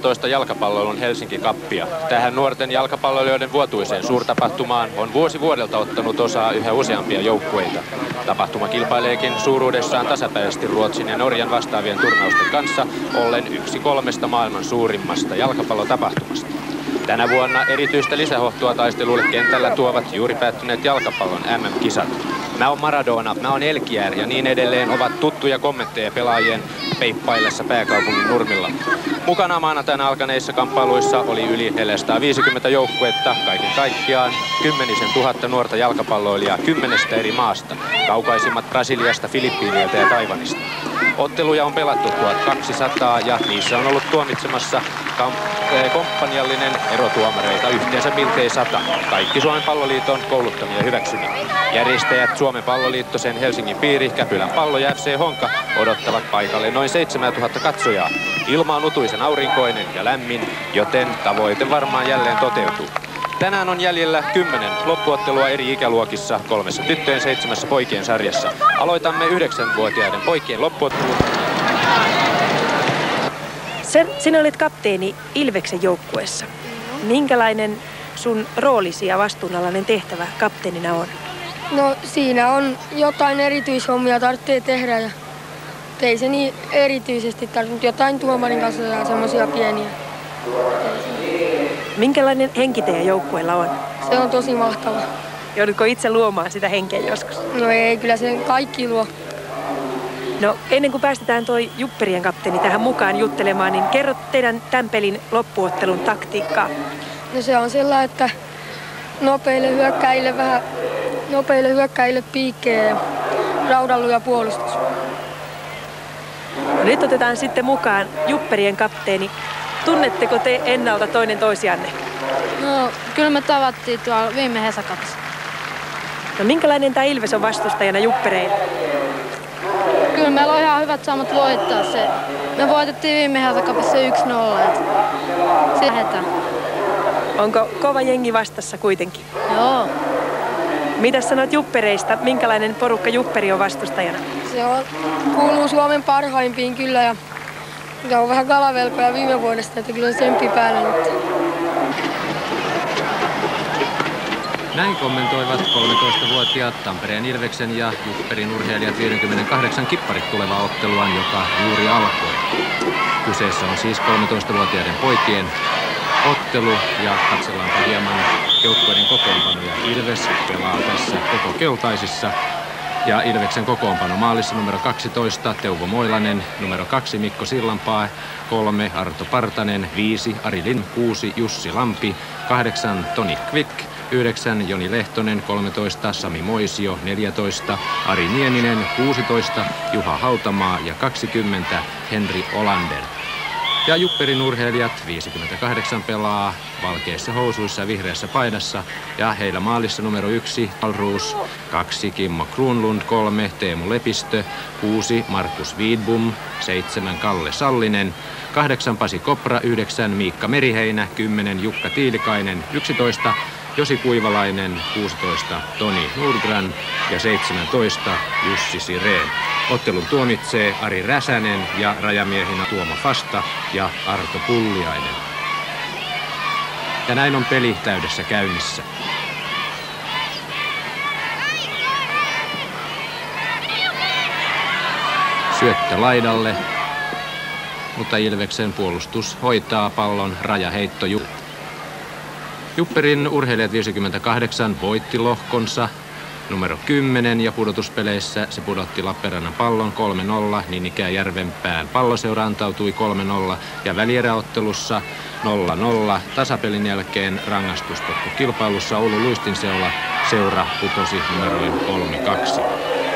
2015 jalkapallon Helsinki Cupia. Tähän nuorten jalkapalloilijoiden vuotuiseen suurtapahtumaan on vuosi vuodelta ottanut osaa yhä useampia joukkueita. Tapahtuma kilpaileekin suuruudessaan tasapäisesti Ruotsin ja Norjan vastaavien turnausten kanssa, ollen yksi 3 maailman suurimmasta jalkapallotapahtumasta. Tänä vuonna erityistä lisähohtoa taisteluille kentällä tuovat juuri päättyneet jalkapallon MM-kisat. Mä oon Maradona, mä oon Elkjär ja niin edelleen ovat tuttuja kommentteja pelaajien peippaillessa pääkaupungin nurmilla. Mukana maanantaina alkaneissa kamppailuissa oli yli 450 joukkuetta, kaiken kaikkiaan 10 000 nuorta jalkapalloilijaa 10 eri maasta, kaukaisimmat Brasiliasta, Filippiineiltä ja Taiwanista. Otteluja on pelattu 1200 ja niissä on ollut tuomitsemassa komppaniallinen erotuomareita yhteensä miltei 100. Kaikki Suomen palloliiton kouluttamia hyväksymiä. Järjestäjät Suomen palloliitto, sen Helsingin piiri, Käpylän Pallo ja FC Honka odottavat paikalle noin 7000 katsojaa. Ilma on utuisen aurinkoinen ja lämmin, joten tavoite varmaan jälleen toteutuu. Tänään on jäljellä 10 loppuottelua eri ikäluokissa, 3 tyttöjen 7 poikien sarjassa. Aloitamme 9-vuotiaiden poikien loppuottelun. Sinä olet kapteeni Ilveksen joukkueessa. Minkälainen sun roolisi ja vastuunalainen tehtävä kapteenina on? No siinä on jotain erityishommia tarvitsee tehdä ja ei se niin erityisesti tarvitse jotain tuomarin kanssa ja semmoisia pieniä. Minkälainen henki teidän joukkueella on? Se on tosi mahtava. Joudutko itse luomaan sitä henkeä joskus? No ei, kyllä se kaikki luo. No ennen kuin päästetään toi Jupperien kapteeni tähän mukaan juttelemaan, niin kerro teidän tämän pelin loppuottelun taktiikkaa. No se on sellainen, että nopeille hyökkäjille piikkejä ja raudalluja puolustus. No, nyt otetaan sitten mukaan Jupperien kapteeni. Tunnetteko te ennalta toinen toisianne? No kyllä me tavattiin tuolla viime Hesakapissa. No minkälainen tämä Ilves on vastustajana Juppereille? Kyllä meillä on ihan hyvät saamat voittaa se. Me voitettiin viime Hesakapissa 1-0. Sitten lähdetään. Onko kova jengi vastassa kuitenkin? Joo. Mitä sanot Juppereista? Minkälainen porukka Jupperi on vastustajana? Kuuluu Suomen parhaimpiin kyllä ja on vähän kalavelkoja viime vuodesta, että kyllä on tsemppi päällä nyt. Näin kommentoivat 13-vuotiaat Tampereen Ilveksen ja Jupperin urheilijat 58 kipparit tulevaa otteluaan, joka juuri alkoi. Kyseessä on siis 13-vuotiaiden poikien ottelu ja katsellaanpa hieman joukkueiden kokoonpanoja. Ilves pelaa tässä koko keltaisissa. Ja Ilveksen kokoonpano maalissa numero 12 Teuvo Moilanen, numero 2 Mikko Sillanpää, 3 Arto Partanen, 5 Ari Lind, 6 Jussi Lampi, 8 Toni Quick, 9 Joni Lehtonen, 13 Sami Moisio, 14 Ari Nieminen, 16 Juha Hautamaa ja 20 Henri Olander. Ja Jupperin urheilijat 58 pelaa valkeissa housuissa ja vihreässä paidassa. Ja heillä maalissa numero 1 Alruus, 2 Kimmo Kruunlund, 3 Teemu Lepistö, 6 Markus Widbom, 7 Kalle Sallinen, 8 Pasi Kopra, 9 Miikka Meriheinä, 10 Jukka Tiilikainen, 11 Josi Kuivalainen, 16 Toni Nordgren ja 17 Jussi Sireen. Ottelun tuomitsee Ari Räsänen ja rajamiehinä Tuomo Fasta ja Arto Pulliainen. Ja näin on peli täydessä käynnissä. Syöttö laidalle, mutta Ilveksen puolustus hoitaa pallon rajaheitto. Jupperin urheilijat 58 voitti lohkonsa numero 10 ja pudotuspeleissä se pudotti Lappeenrannan Pallon 3-0, niin ikään Järvenpään Palloseura antautui 3-0 ja välieräottelussa 0-0. Tasapelin jälkeen rangaistuspotku-kilpailussa Oulun Luistinseura putosi numeroin 3-2.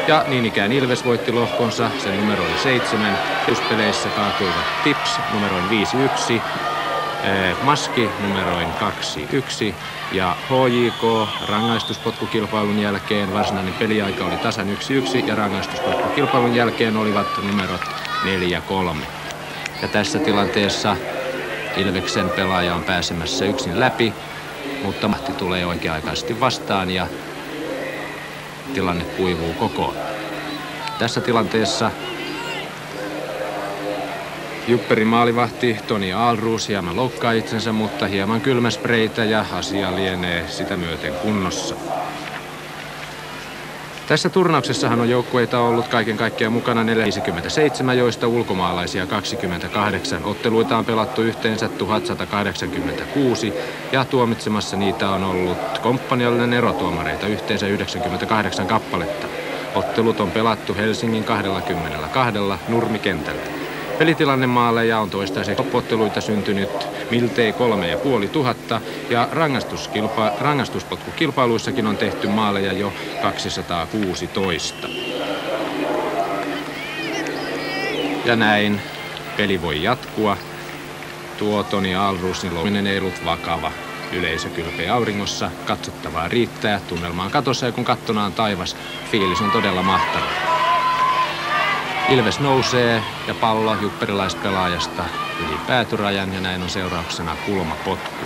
Ja niin ikään Ilves voitti lohkonsa, sen numero oli 7. Pudotuspeleissä kaatuivat Tips numeroin 5-1. Maski numeroin 2-1 ja HJK rangaistuspotkukilpailun jälkeen varsinainen peliaika oli tasan 1-1 ja rangaistuspotkukilpailun jälkeen olivat numerot 4-3. Ja tässä tilanteessa Ilveksen pelaaja on pääsemässä yksin läpi, mutta mahti tulee oikea-aikaisesti vastaan ja tilanne kuivuu kokoon. Tässä tilanteessa Jupperin maalivahti Toni Aalruus hieman loukkaa itsensä, mutta hieman kylmäspreitä ja asia lienee sitä myöten kunnossa. Tässä turnauksessahan on joukkueita ollut kaiken kaikkiaan mukana 457, joista ulkomaalaisia 28. Otteluita on pelattu yhteensä 1186 ja tuomitsemassa niitä on ollut komppaniallinen erotuomareita yhteensä 98 kappaletta. Ottelut on pelattu Helsingin 22 nurmikentällä. Pelitilanne-maaleja on toistaiseksi otteluita syntynyt miltei 3500 ja rangaistuspotkukilpailuissakin on tehty maaleja jo 216. Ja näin peli voi jatkua. Tuo Toni Aalruusin loukkaantuminen ei ollut vakava. Yleisö kylpee auringossa, katsottavaa riittää, tunnelma on katossa ja kun kattona on taivas, fiilis on todella mahtava. Ilves nousee ja pallo jupperilaispelaajasta yli päätyrajan ja näin on seurauksena kulmapotku.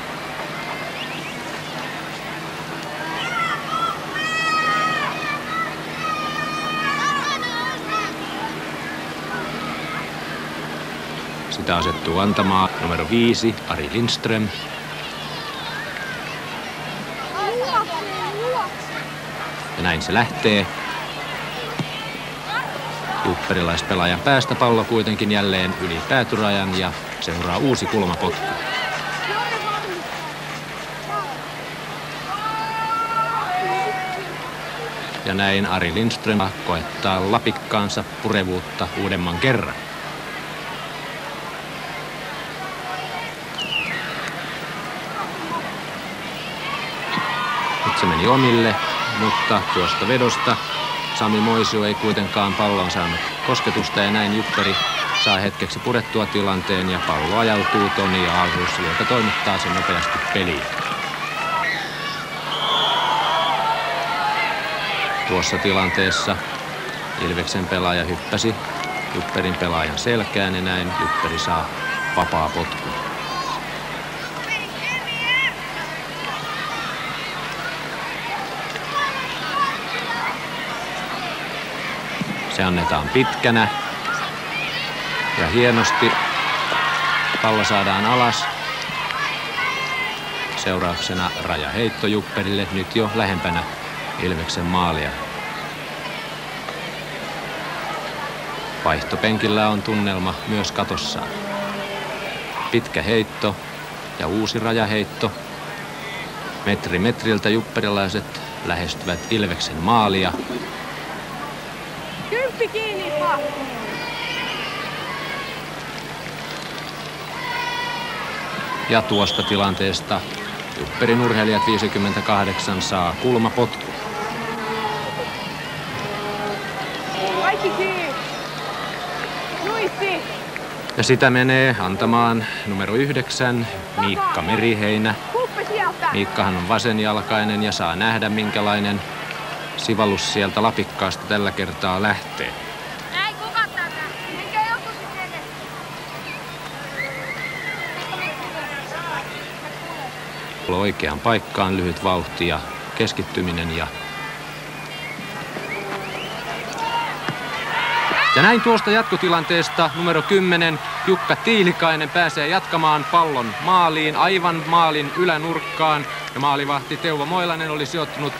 Sitä asettuu antamaan numero 5 Ari Lindström. Ja näin se lähtee. Jupperilaispelaajan päästä pallo kuitenkin jälleen yli päätyrajan ja seuraa uusi kulmapotku. Ja näin Ari Lindström koettaa lapikkaansa purevuutta uudemman kerran. Nyt se meni omille, mutta tuosta vedosta Sami Moisio ei kuitenkaan pallon saanut kosketusta ja näin Jupperi saa hetkeksi purettua tilanteen ja pallo ajautuu Toni Aalruusille, joka toimittaa sen nopeasti peliin. Tuossa tilanteessa Ilveksen pelaaja hyppäsi Jupperin pelaajan selkään ja näin Jupperi saa vapaa potkun. Se annetaan pitkänä ja hienosti pallo saadaan alas. Seurauksena rajaheitto Jupperille nyt jo lähempänä Ilveksen maalia. Vaihtopenkillä on tunnelma myös katossaan. Pitkä heitto ja uusi rajaheitto. Metri metriltä jupperilaiset lähestyvät Ilveksen maalia. Kiinni, ja tuosta tilanteesta Jupperin urheilijat 58 saa kulmapotku. Kaikki kiinni. Nuissi. Ja sitä menee antamaan numero 9 Miikka Meriheinä. Miikkahan on vasenjalkainen ja saa nähdä minkälainen sivallus sieltä lapikkaasta tällä kertaa lähtee. Oikeaan paikkaan, lyhyt vauhti ja keskittyminen ja näin tuosta jatkotilanteesta numero 10 Jukka Tiilikainen pääsee jatkamaan pallon maaliin, aivan maalin ylänurkkaan ja maalivahti Teuvo Moilanen oli sijoittunut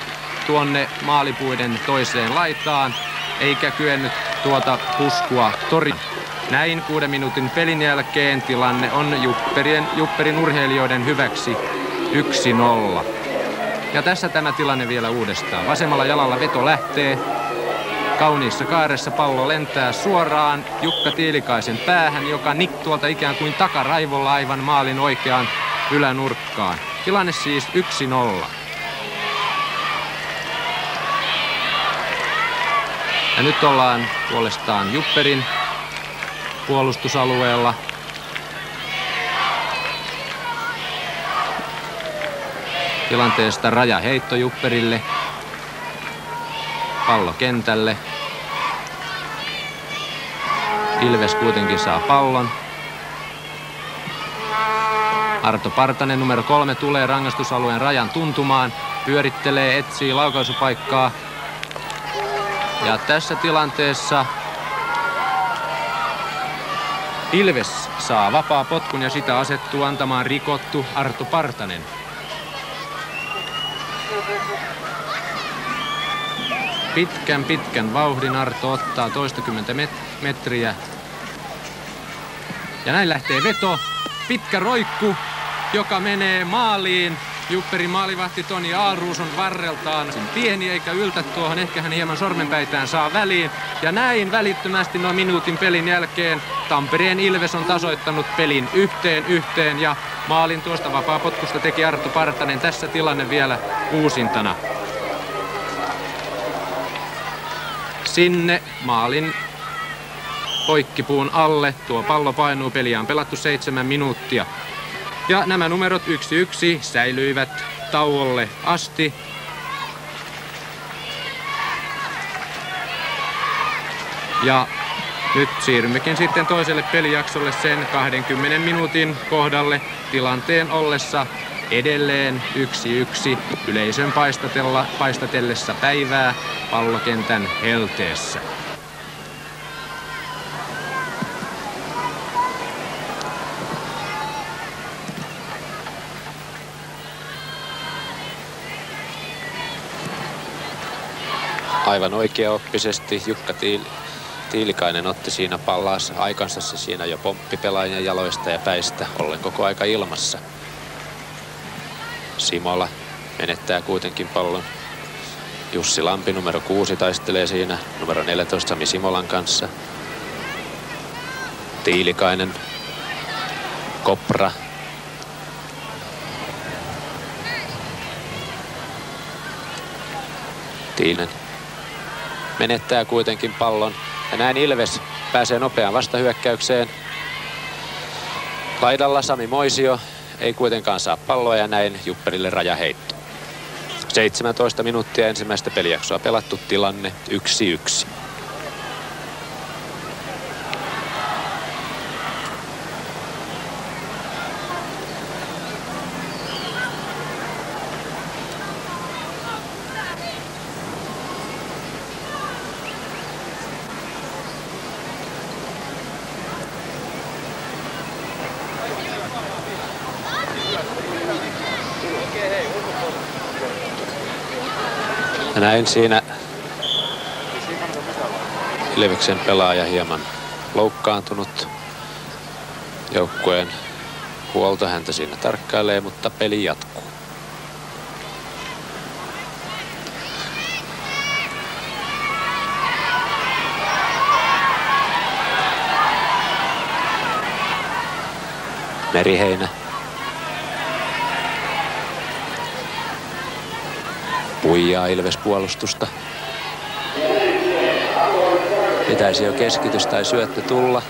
tuonne maalipuiden toiseen laitaan eikä kyennyt tuota puskua torjumaan. Näin 6 minuutin pelin jälkeen tilanne on Jupperin urheilijoiden hyväksi 1-0. Ja tässä tämä tilanne vielä uudestaan. Vasemmalla jalalla veto lähtee. Kauniissa kaaressa pallo lentää suoraan Jukka Tiilikaisen päähän, joka tuolta ikään kuin takaraivolla aivan maalin oikeaan ylänurkkaan. Tilanne siis 1-0. Ja nyt ollaan puolestaan Jupperin puolustusalueella. Tilanteesta rajaheitto Jupperille. Pallo kentälle. Ilves kuitenkin saa pallon. Arto Partanen numero 3 tulee rangaistusalueen rajan tuntumaan. Pyörittelee, etsii laukaisupaikkaa. Ja tässä tilanteessa Ilves saa vapaa potkun ja sitä asettuu antamaan rikottu Arto Partanen. Pitkän vauhdin Arto ottaa toistakymmentä metriä. Ja näin lähtee veto. Pitkä roikku, joka menee maaliin. Jupperin maalivahti Toni Aalruus on varreltaan pieni eikä yltä tuohon. Ehkä hän hieman sormenpäitään saa väliin. Ja näin välittömästi noin minuutin pelin jälkeen Tampereen Ilves on tasoittanut pelin yhteen ja maalin tuosta vapaapotkusta teki Arto Partanen. Tässä tilanne vielä uusintana. Sinne maalin poikkipuun alle. Tuo pallo painuu, peliä on pelattu 7 minuuttia. Ja nämä numerot 1-1 säilyivät tauolle asti. Ja nyt siirrymmekin sitten toiselle pelijaksolle sen 20 minuutin kohdalle tilanteen ollessa edelleen 1-1 yleisön paistatellessa päivää pallokentän helteessä. Aivan oikeaoppisesti Jukka Tiilikainen otti siinä pallas aikansa se siinä jo pomppipelaajan jaloista ja päistä ollen koko aika ilmassa. Simola menettää kuitenkin pallon. Jussi Lampi numero 6 taistelee siinä numero 14 Sami Simolan kanssa. Tiilikainen, Kopra. Tiilinen menettää kuitenkin pallon ja näin Ilves pääsee nopeaan vastahyökkäykseen. Laidalla Sami Moisio ei kuitenkaan saa palloa ja näin Jupperille rajaheitto. 17 minuuttia ensimmäistä pelijaksoa pelattu, tilanne 1-1. Ja näin siinä Ilveksen pelaaja hieman loukkaantunut. Joukkueen huolto häntä siinä tarkkailee, mutta peli jatkuu. Meriheinä. Puijaa Ilves puolustusta. Pitäisi jo keskitys tai syöttö tulla.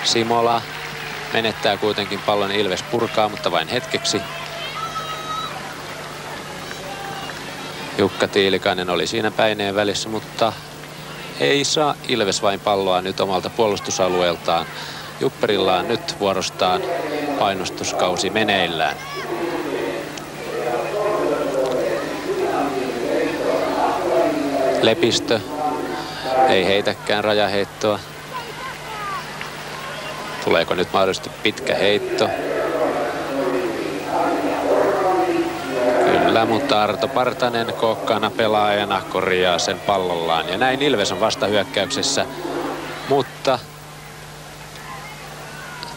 Simola menettää kuitenkin pallon, Ilves purkaa, mutta vain hetkeksi. Jukka Tiilikainen oli siinä päineen välissä, mutta ei saa Ilves vain palloa nyt omalta puolustusalueeltaan. Jupperilla on nyt vuorostaan painostuskausi meneillään. Lepistö ei heitäkään rajaheittoa. Tuleeko nyt mahdollisesti pitkä heitto? Kyllä, mutta Arto Partanen kookkaana pelaajana korjaa sen pallollaan. Ja näin Ilves on vastahyökkäyksessä, mutta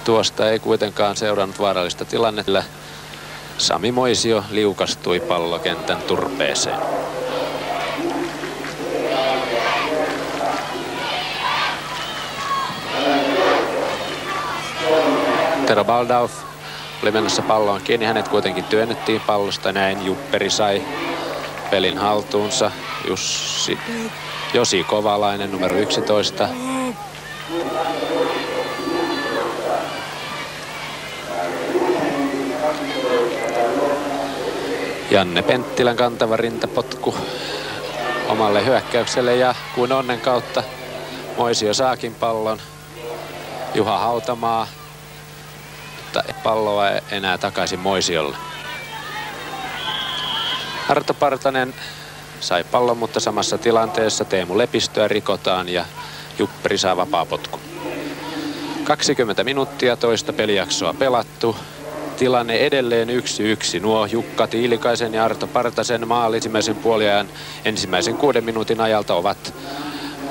tuosta ei kuitenkaan seurannut vaarallista tilannetta. Sami Moisio liukastui pallokentän turpeeseen. Tero Baldauf oli menossa palloon kiinni. Hänet kuitenkin työnnettiin pallosta. Näin Jupperi sai pelin haltuunsa. Josi Kovalainen numero 11. Janne Penttilän kantava rintapotku omalle hyökkäykselle ja kuin onnen kautta Moisio saakin pallon. Juha Hautamaa. Palloa enää takaisin Moisiolle. Arto Partanen sai pallon, mutta samassa tilanteessa Teemu Lepistöä rikotaan ja Jupperi saa vapaapotku. 20 minuuttia toista pelijaksoa pelattu. Tilanne edelleen 1-1. Nuo Jukka Tiilikaisen ja Arto Partasen maalit ensimmäisen puoliajan ensimmäisen 6 minuutin ajalta ovat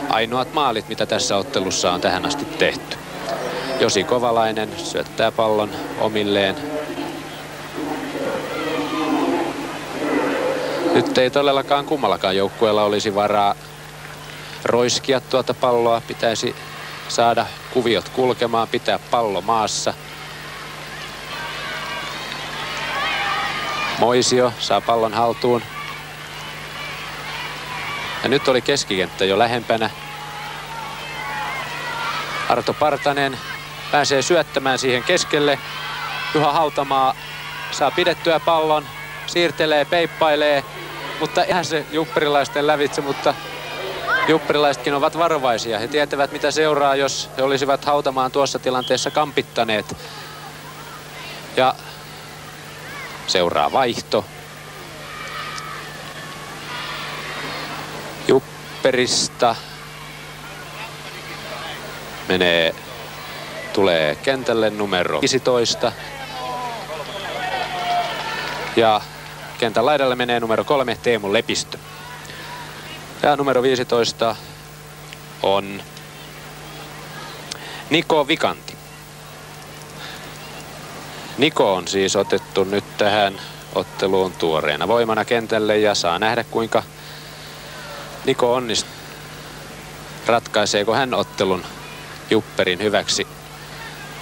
ainoat maalit, mitä tässä ottelussa on tähän asti tehty. Josi Kovalainen syöttää pallon omilleen. Nyt ei todellakaan kummallakaan joukkueella olisi varaa roiskia tuota palloa. Pitäisi saada kuviot kulkemaan, pitää pallo maassa. Moisio saa pallon haltuun. Ja nyt oli keskikenttä jo lähempänä. Arto Partanen pääsee syöttämään siihen keskelle. Juha Hautamaa saa pidettyä pallon, siirtelee, peippailee, mutta eihän se jupperilaisten lävitse, mutta jupperilaisetkin ovat varovaisia. He tietävät, mitä seuraa, jos he olisivat Hautamaan tuossa tilanteessa kampittaneet. Ja seuraa vaihto. Jupperista tulee kentälle numero 15. Ja kentän laidalle menee numero 3 Teemu Lepistö. Ja numero 15 on Niko Vikanti. Niko on siis otettu nyt tähän otteluun tuoreena voimana kentälle ja saa nähdä kuinka Niko onnistuu. Ratkaiseeko hän ottelun Jupperin hyväksi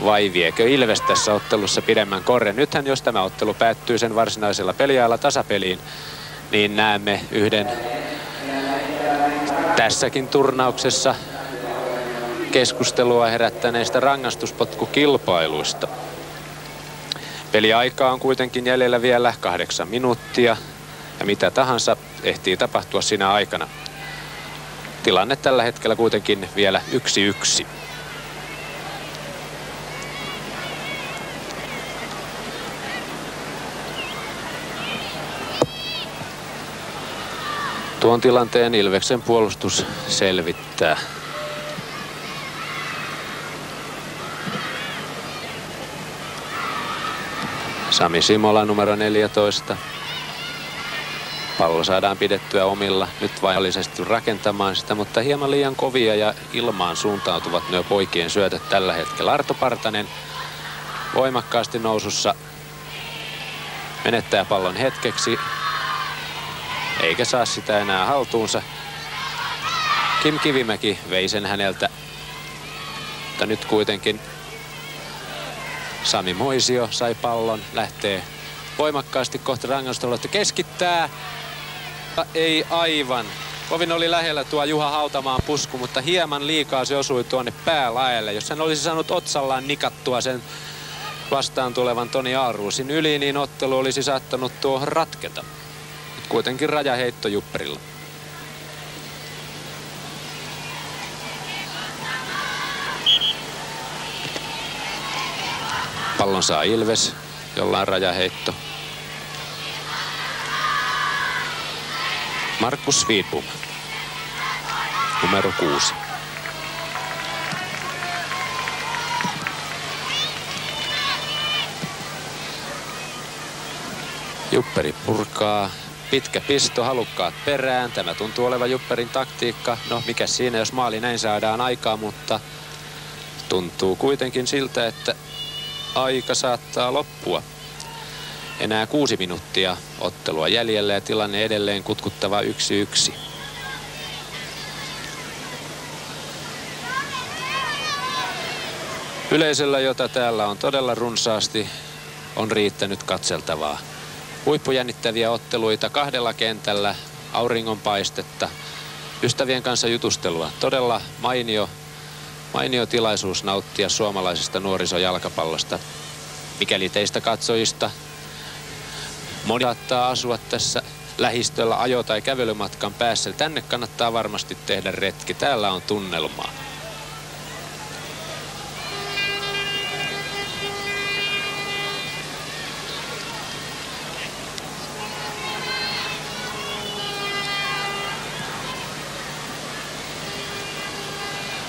vai viekö Ilves tässä ottelussa pidemmän korren? Nythän jos tämä ottelu päättyy sen varsinaisella peliajalla tasapeliin, niin näemme yhden tässäkin turnauksessa keskustelua herättäneistä rangaistuspotkukilpailuista. Peliaikaa on kuitenkin jäljellä vielä 8 minuuttia ja mitä tahansa ehtii tapahtua siinä aikana. Tilanne tällä hetkellä kuitenkin vielä 1-1. Tuon tilanteen Ilveksen puolustus selvittää. Sami Simola numero 14. Pallo saadaan pidettyä omilla. Nyt vaillisesti rakentamaan sitä, mutta hieman liian kovia ja ilmaan suuntautuvat nuo poikien syötöt tällä hetkellä. Arto Partanen voimakkaasti nousussa menettää pallon hetkeksi. Eikä saa sitä enää haltuunsa. Kim Kivimäki vei sen häneltä. Mutta nyt kuitenkin Sami Moisio sai pallon. Lähtee voimakkaasti kohti rangaistusaluetta. Keskittää. Ei aivan. Kovin oli lähellä tuo Juha Hautamaan pusku, mutta hieman liikaa se osui tuonne päälaelle. Jos hän olisi saanut otsallaan nikattua sen vastaan tulevan Toni Aalruusin yli, niin ottelu olisi saattanut tuohon ratketa. Kuitenkin rajaheitto Jupperilla. Pallon saa Ilves, jolla on rajaheitto. Markus Svedbom, numero 6. Jupperi purkaa. Pitkä pisto, halukkaat perään. Tämä tuntuu olevan Jupperin taktiikka. No, mikä siinä, jos maali näin saadaan aikaa, mutta tuntuu kuitenkin siltä, että aika saattaa loppua. Enää 6 minuuttia ottelua jäljellä ja tilanne edelleen kutkuttava 1-1. Yleisöllä, jota täällä on todella runsaasti, on riittänyt katseltavaa. Huippujännittäviä otteluita 2 kentällä, auringonpaistetta, ystävien kanssa jutustelua. Todella mainio tilaisuus nauttia suomalaisesta nuorisojalkapallosta. Mikäli teistä katsojista moni saattaa asua tässä lähistöllä ajo- tai kävelymatkan päässä, tänne kannattaa varmasti tehdä retki. Täällä on tunnelmaa.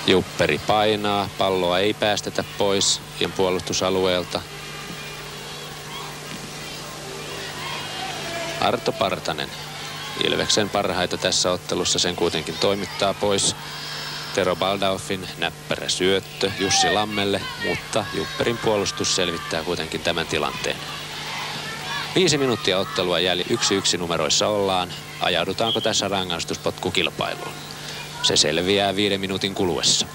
Jupperi painaa, palloa ei päästetä pois puolustusalueelta. Arto Partanen, Ilveksen parhaita tässä ottelussa, sen kuitenkin toimittaa pois. Tero Baldaufin näppärä syöttö Jussi Lammelle, mutta Jupperin puolustus selvittää kuitenkin tämän tilanteen. 5 minuuttia ottelua jäljellä, 1-1 numeroissa ollaan. Ajaudutaanko tässä rangaistuspotkukilpailuun? Se selviää 5 minuutin kuluessa.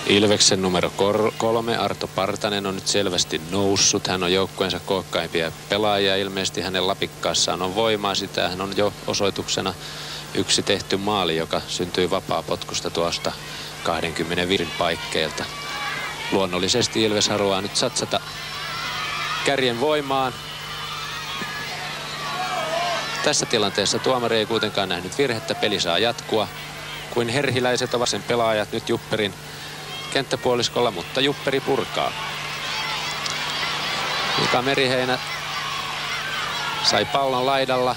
Ilveksen numero 3, Arto Partanen, on nyt selvästi noussut. Hän on joukkueensa kookkaimpia pelaajia. Ilmeisesti hänen lapikkaassaan on voimaa. Sitä hän on jo osoituksena yksi tehty maali, joka syntyi vapaapotkusta tuosta 25 paikkeilta. Luonnollisesti Ilves haluaa nyt satsata kärjen voimaan. Tässä tilanteessa tuomari ei kuitenkaan nähnyt virhettä. Peli saa jatkua. Kuin herhiläiset ovat sen pelaajat nyt Jupperin kenttäpuoliskolla, mutta Jupperi purkaa. Mika Meriheinä sai pallon laidalla.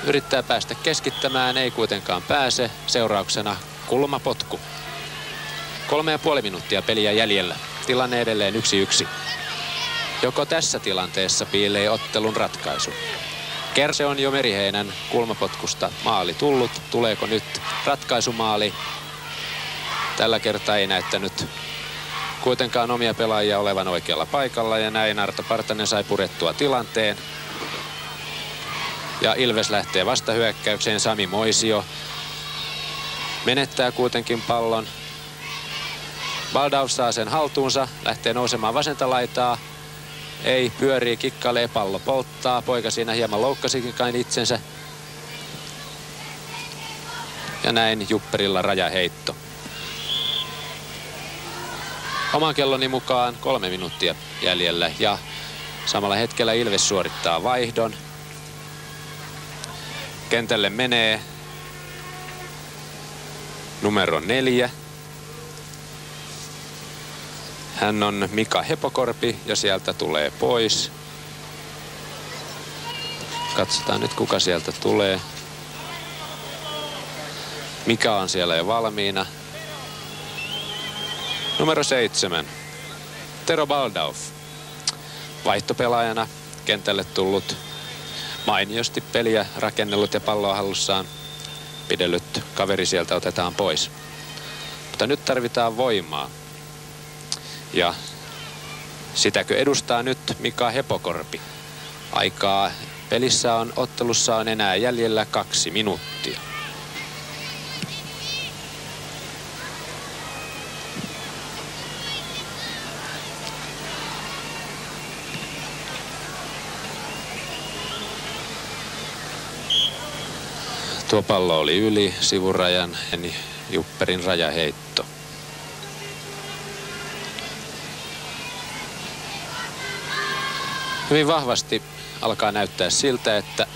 Yrittää päästä keskittämään, ei kuitenkaan pääse. Seurauksena kulmapotku. 3,5 minuuttia peliä jäljellä. Tilanne edelleen 1-1. Joko tässä tilanteessa piilee ottelun ratkaisu? Kerse on jo Meriheinän kulmapotkusta maali tullut. Tuleeko nyt ratkaisumaali? Tällä kertaa ei näyttänyt kuitenkaan omia pelaajia olevan oikealla paikalla, ja näin Arto Partanen sai purettua tilanteen. Ja Ilves lähtee vastahyökkäykseen. Sami Moisio menettää kuitenkin pallon. Baldauf saa sen haltuunsa, lähtee nousemaan vasenta laitaa. Ei, pyörii, kikkailee, pallo polttaa. Poika siinä hieman loukkasikin kai itsensä. Ja näin Jupperilla rajaheitto. Oman kelloni mukaan 3 minuuttia jäljellä ja samalla hetkellä Ilves suorittaa vaihdon. Kentälle menee numero 4. Hän on Mika Hepokorpi ja sieltä tulee pois. Katsotaan nyt kuka sieltä tulee. Mika on siellä jo valmiina. Numero 7. Tero Baldauf. Vaihtopelaajana kentälle tullut, mainiosti peliä rakennellut ja palloa hallussaan pidellyt kaveri sieltä otetaan pois. Mutta nyt tarvitaan voimaa. Ja sitäkö edustaa nyt Mika Hepokorpi. Aikaa pelissä on, ottelussa on enää jäljellä 2 minuuttia. Tuo pallo oli yli sivurajan, eli Jupperin rajaheitto. Hyvin vahvasti alkaa näyttää siltä, että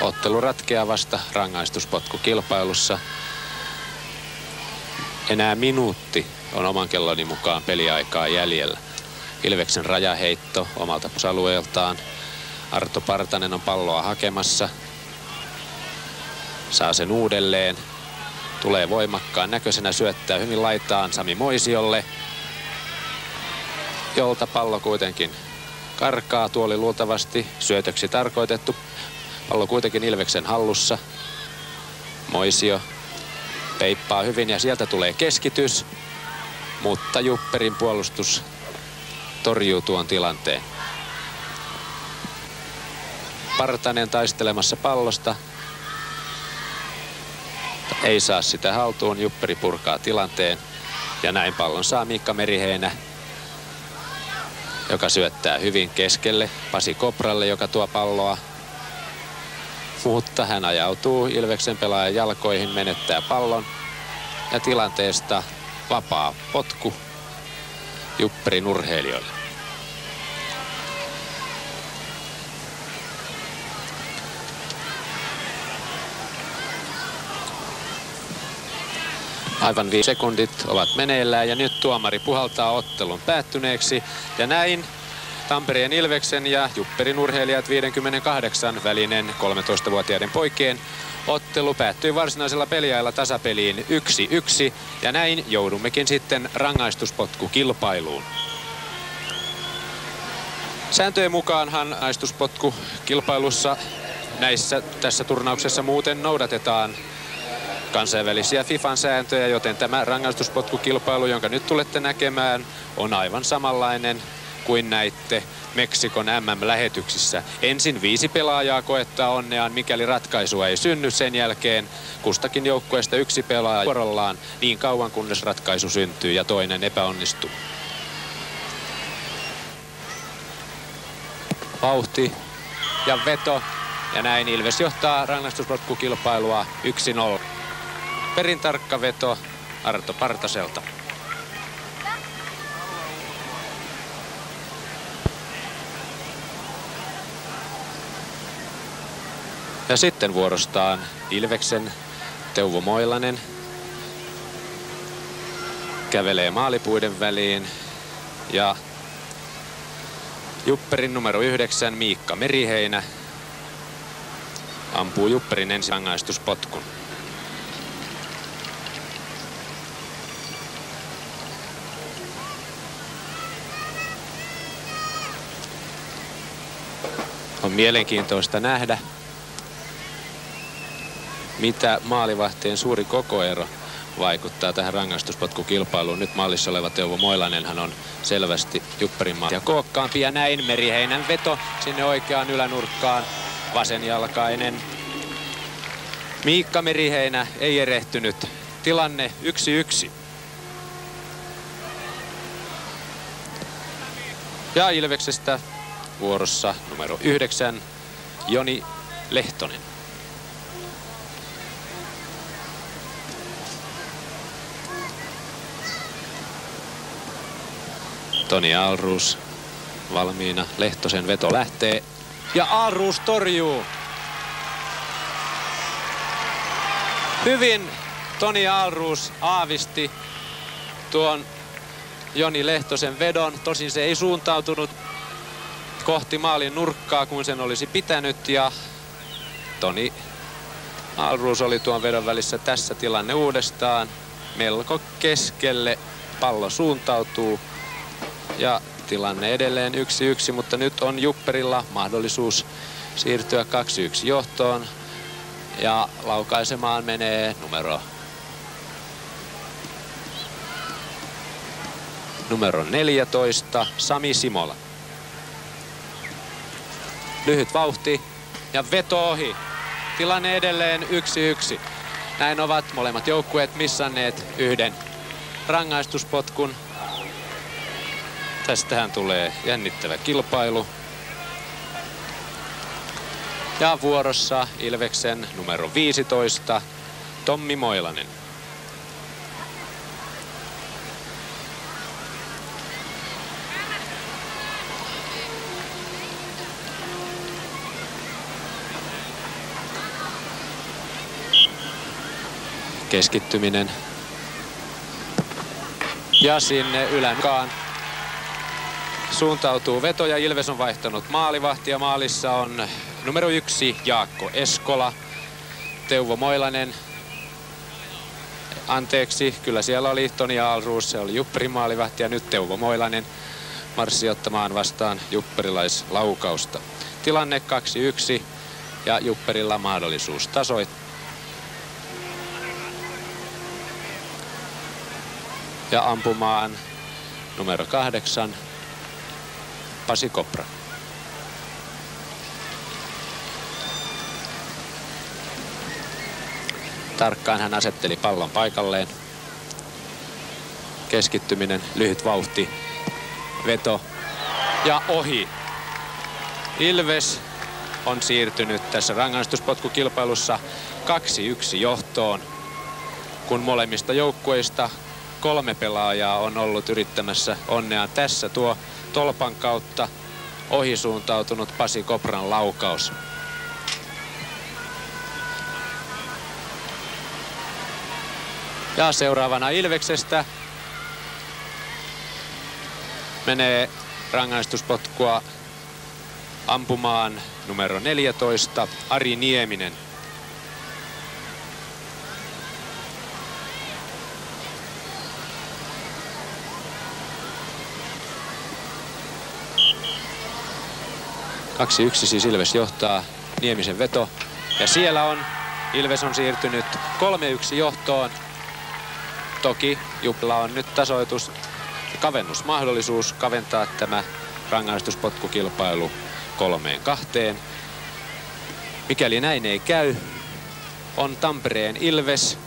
ottelu ratkeaa vasta rangaistuspotkukilpailussa. Enää minuutti on oman kelloni mukaan peliaikaa jäljellä. Ilveksen rajaheitto omalta alueeltaan. Arto Partanen on palloa hakemassa. Saa sen uudelleen. Tulee voimakkaan näköisenä, syöttää hyvin laitaan Sami Moisiolle, jolta pallo kuitenkin karkaa. Tuo oli luultavasti syötöksi tarkoitettu. Pallo kuitenkin Ilveksen hallussa. Moisio peippaa hyvin ja sieltä tulee keskitys. Mutta Jupperin puolustus torjuu tuon tilanteen. Partanen taistelemassa pallosta. Ei saa sitä haltuun. Jupperi purkaa tilanteen. Ja näin pallon saa Miikka Meriheinä, joka syöttää hyvin keskelle Pasi Kopralle, joka tuo palloa. Mutta hän ajautuu Ilveksen pelaajan jalkoihin, menettää pallon. Ja tilanteesta vapaa potku. Jupperin urheilijoille. Aivan 5 sekundit ovat meneillään ja nyt tuomari puhaltaa ottelun päättyneeksi. Ja näin Tampereen Ilveksen ja Jupperin urheilijat 58 välinen 13-vuotiaiden poikien ottelu päättyi varsinaisella peliajalla tasapeliin 1-1. Ja näin joudummekin sitten rangaistuspotkukilpailuun. Sääntöjen mukaanhan rangaistuspotkukilpailussa tässä turnauksessa muuten noudatetaan kansainvälisiä FIFAn sääntöjä, joten tämä rangaistuspotkukilpailu, jonka nyt tulette näkemään, on aivan samanlainen kuin näitte Meksikon MM-lähetyksissä. Ensin 5 pelaajaa koettaa onneaan, mikäli ratkaisua ei synny. Sen jälkeen kustakin joukkueesta 1 pelaaja vuorollaan niin kauan, kunnes ratkaisu syntyy ja toinen epäonnistuu. Vauhti ja veto. Ja näin Ilves johtaa rangaistuspotkukilpailua 1-0. Perin tarkka veto Arto Partaselta. Ja sitten vuorostaan Ilveksen Teuvo Moilanen kävelee maalipuiden väliin ja Jupperin numero 9 Miikka Meriheinä ampuu Jupperin ensi rangaistuspotkun. On mielenkiintoista nähdä, mitä maalivahtien suuri kokoero vaikuttaa tähän rangaistuspotkukilpailuun. Nyt maalissa oleva Teuvo Moilanenhan on selvästi Jupperin ja kookkaampi ja näin Meriheinän veto sinne oikeaan ylänurkkaan. Vasenjalkainen Miikka Meriheinä ei erehtynyt. Tilanne 1-1. Ja Ilveksestä vuorossa numero 9 Joni Lehtonen. Toni Alrus valmiina. Lehtosen veto lähtee. Ja Alrus torjuu. Hyvin Toni Alrus aavisti tuon Joni Lehtosen vedon. Tosin se ei suuntautunut kohti maalin nurkkaa, kun sen olisi pitänyt. Ja Toni Alrus oli tuon vedon välissä. Tässä tilanne uudestaan. Melko keskelle pallo suuntautuu. Ja tilanne edelleen 1-1, mutta nyt on Jupperilla mahdollisuus siirtyä 2-1 johtoon. Ja laukaisemaan menee numero 14, Sami Simola. Lyhyt vauhti ja veto ohi. Tilanne edelleen 1-1. Näin ovat molemmat joukkueet missanneet yhden rangaistuspotkun. Tästähän tulee jännittävä kilpailu. Ja vuorossa Ilveksen numero 15, Tommi Moilanen. Keskittyminen. Ja sinne ylänkaan suuntautuu veto ja Ilves on vaihtanut maalivahtia. Maalissa on numero 1 Jaakko Eskola. Teuvo Moilanen. Anteeksi, kyllä siellä oli Toni Alrus, se oli Jupperin maalivahti ja nyt Teuvo Moilanen marssi ottamaan vastaan jupperilaislaukausta. Tilanne 2-1 ja Jupperilla mahdollisuus tasoittaa. Ja ampumaan numero 8 Pasi Kopra. Tarkkaan hän asetteli pallon paikalleen. Keskittyminen, lyhyt vauhti, veto ja ohi. Ilves on siirtynyt tässä rangaistuspotkukilpailussa 2-1 johtoon, kun molemmista joukkueista 3 pelaajaa on ollut yrittämässä onneaan tässä. Tuo tolpan kautta ohisuuntautunut Pasi Kopran laukaus. Ja seuraavana Ilveksestä menee rangaistuspotkua ampumaan numero 14 Ari Nieminen. Kaksi siis Ilves johtaa, Niemisen veto. Ja siellä on, Ilves on siirtynyt 3-1 johtoon. Toki Jupla on nyt tasoitus, kavennusmahdollisuus kaventaa tämä rangaistuspotkukilpailu 3-2. Mikäli näin ei käy, on Tampereen Ilves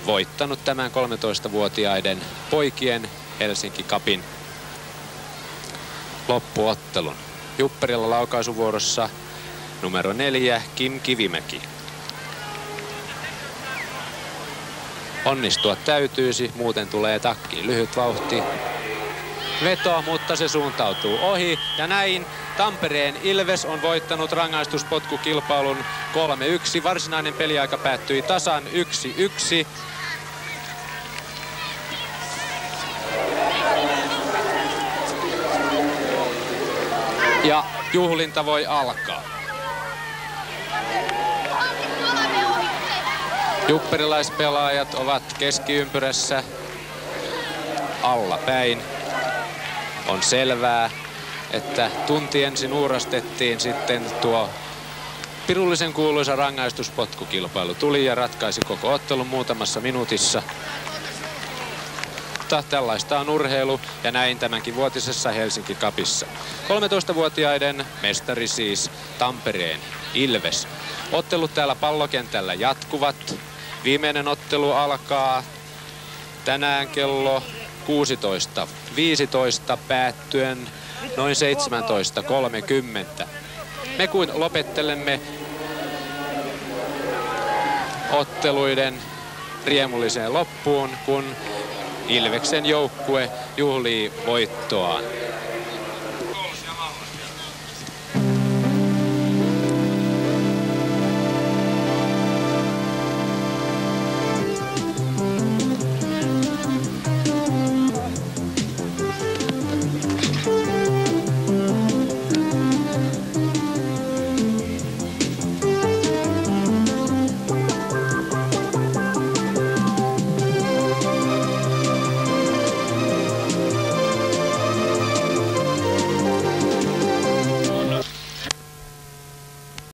voittanut tämän 13-vuotiaiden poikien Helsinki Cupin loppuottelun. Jupperilla laukaisuvuorossa numero 4 Kim Kivimäki. Onnistua täytyisi, muuten tulee takkiin lyhyt vauhti. Veto, mutta se suuntautuu ohi. Ja näin Tampereen Ilves on voittanut rangaistuspotkukilpailun 3-1. Varsinainen peliaika päättyi tasan 1-1. Ja juhlinta voi alkaa. Jupperilaispelaajat ovat keskiympyrässä allapäin. On selvää, että tunti ensin uurastettiin, sitten tuo pirullisen kuuluisa rangaistuspotkukilpailu tuli ja ratkaisi koko ottelun muutamassa minuutissa. Mutta tällaista on urheilu ja näin tämänkin vuotisessa Helsinki Cupissa. 13-vuotiaiden mestari siis Tampereen Ilves. Ottelut täällä pallokentällä jatkuvat. Viimeinen ottelu alkaa tänään kello 16.15 päättyen noin 17.30. Me kuin lopettelemme otteluiden riemulliseen loppuun, kun Ilveksen joukkue juhlii voittoaan.